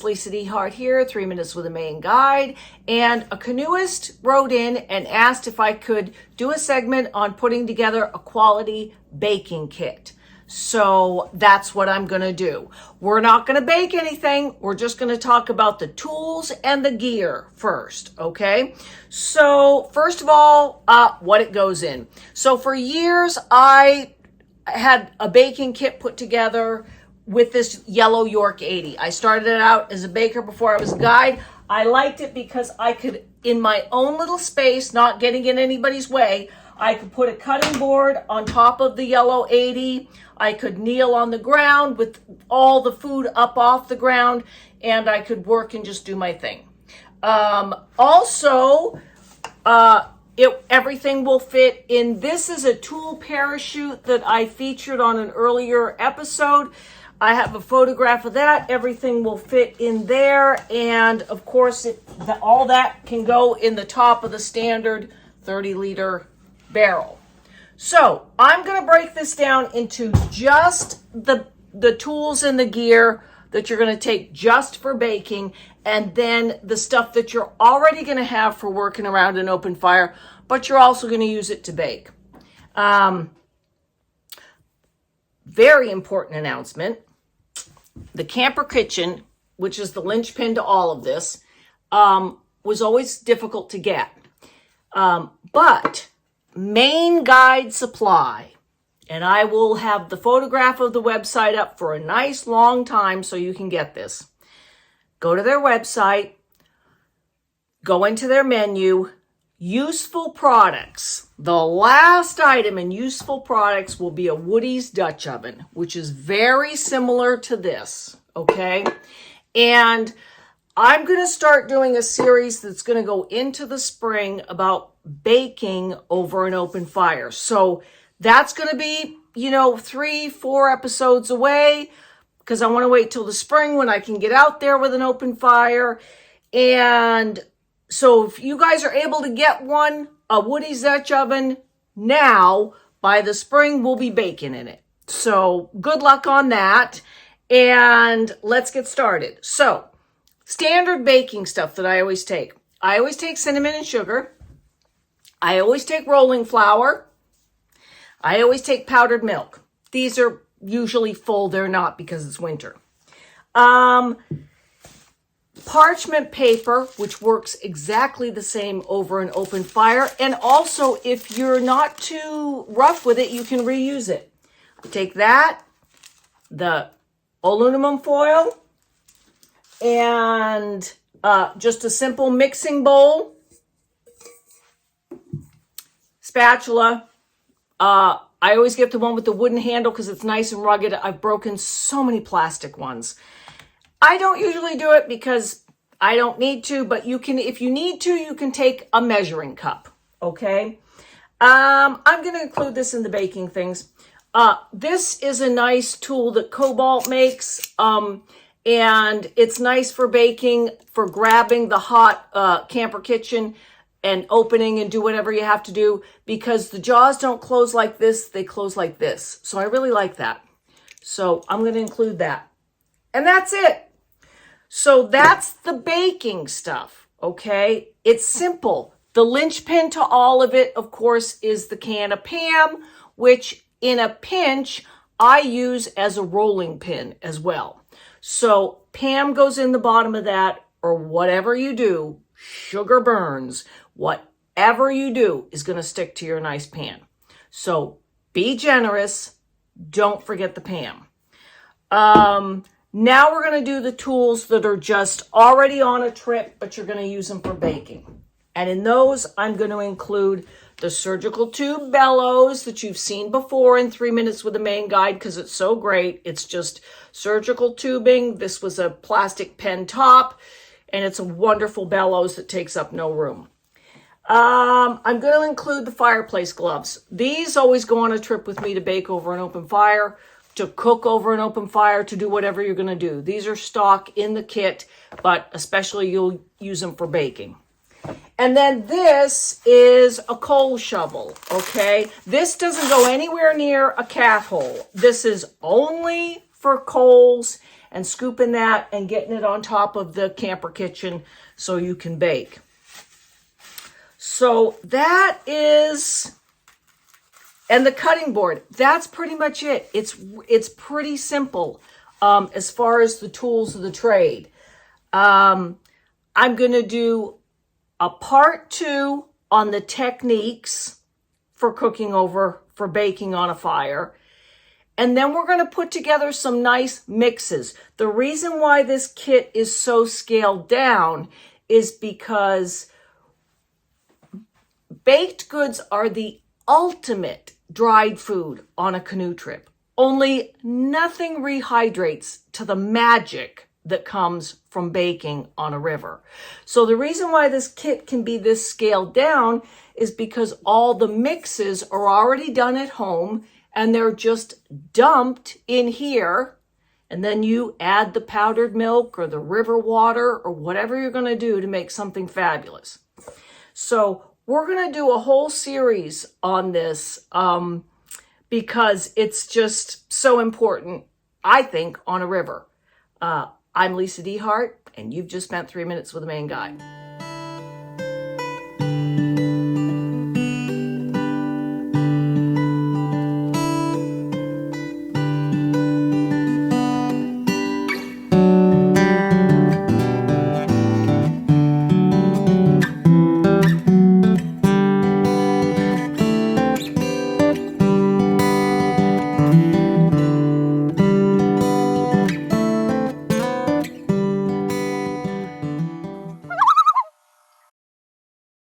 Lisa DeHart here, 3 Minutes with a Maine Guide. And a canoeist wrote in and asked if I could do a segment on putting together a quality baking kit. So that's what I'm going to do. We're not going to bake anything. We're just going to talk about the tools and the gear first, okay? So first of all, what it goes in. So for years, I had a baking kit put together with this yellow York 80. I started it out as a baker before I was a guide. I liked it because I could, in my own little space, not getting in anybody's way, I could put a cutting board on top of the yellow 80. I could kneel on the ground with all the food up off the ground, and I could work and just do my thing. Everything will fit in. This is a tool parachute that I featured on an earlier episode. I have a photograph of that. Everything will fit in there. And of course, all that can go in the top of the standard 30-liter barrel. So I'm going to break this down into just the tools and the gear that you're going to take just for baking, and then the stuff that you're already going to have for working around an open fire, but you're also going to use it to bake. Very important announcement. The camper kitchen, which is the linchpin to all of this, was always difficult to get. But Maine Guide Supply, and I will have the photograph of the website up for a nice long time so you can get this. Go to their website, go into their menu, useful products. The last item in useful products will be a Woody's Dutch oven, which is very similar to this, okay? And I'm going to start doing a series that's going to go into the spring about baking over an open fire. So that's going to be, 3-4 episodes away, because I want to wait till the spring when I can get out there with an open fire. And so if you guys are able to get a Woody's Dutch oven now, by the spring, we'll be baking in it. So good luck on that. And let's get started. So standard baking stuff that I always take. I always take cinnamon and sugar. I always take rolling flour. I always take powdered milk. These are usually full. They're not because it's winter. Parchment paper, which works exactly the same over an open fire. And also, if you're not too rough with it, you can reuse it. Take that, the aluminum foil, and just a simple mixing bowl, spatula. I always get the one with the wooden handle because it's nice and rugged. I've broken so many plastic ones. I don't usually do it because I don't need to, but you can, if you need to, you can take a measuring cup, okay? I'm going to include this in the baking things. This is a nice tool that Cobalt makes, and it's nice for baking, for grabbing the hot camper kitchen and opening and do whatever you have to do, because the jaws don't close like this, they close like this. So I really like that. So I'm going to include that. And that's it. So that's the baking stuff, okay? It's simple. The linchpin to all of it, of course, is the can of Pam, which in a pinch, I use as a rolling pin as well. So Pam goes in the bottom of that, or whatever you do, sugar burns. Whatever you do is going to stick to your nice pan. So be generous. Don't forget the Pam. Now we're going to do the tools that are just already on a trip, but you're going to use them for baking. And in those, I'm going to include the surgical tube bellows that you've seen before in 3 Minutes with a Maine Guide, because it's so great. It's just surgical tubing. This was a plastic pen top, and it's a wonderful bellows that takes up no room. I'm going to include the fireplace gloves. These always go on a trip with me to bake over an open fire, to cook over an open fire, to do whatever you're going to do. These are stock in the kit, but especially you'll use them for baking. And then this is a coal shovel, okay? This doesn't go anywhere near a cat hole. This is only for coals and scooping that and getting it on top of the camper kitchen so you can bake. So that is, and the cutting board, that's pretty much it. It's pretty simple as far as the tools of the trade. I'm going to do a part 2 on the techniques for cooking for baking on a fire. And then we're going to put together some nice mixes. The reason why this kit is so scaled down is because baked goods are the ultimate dried food on a canoe trip. Only nothing rehydrates to the magic that comes from baking on a river. So the reason why this kit can be this scaled down is because all the mixes are already done at home and they're just dumped in here. And then you add the powdered milk or the river water or whatever you're going to do to make something fabulous. So we're going to do a whole series on this because it's just so important, I think, on a river. I'm Lisa DeHart, and you've just spent 3 minutes with a Maine Guide.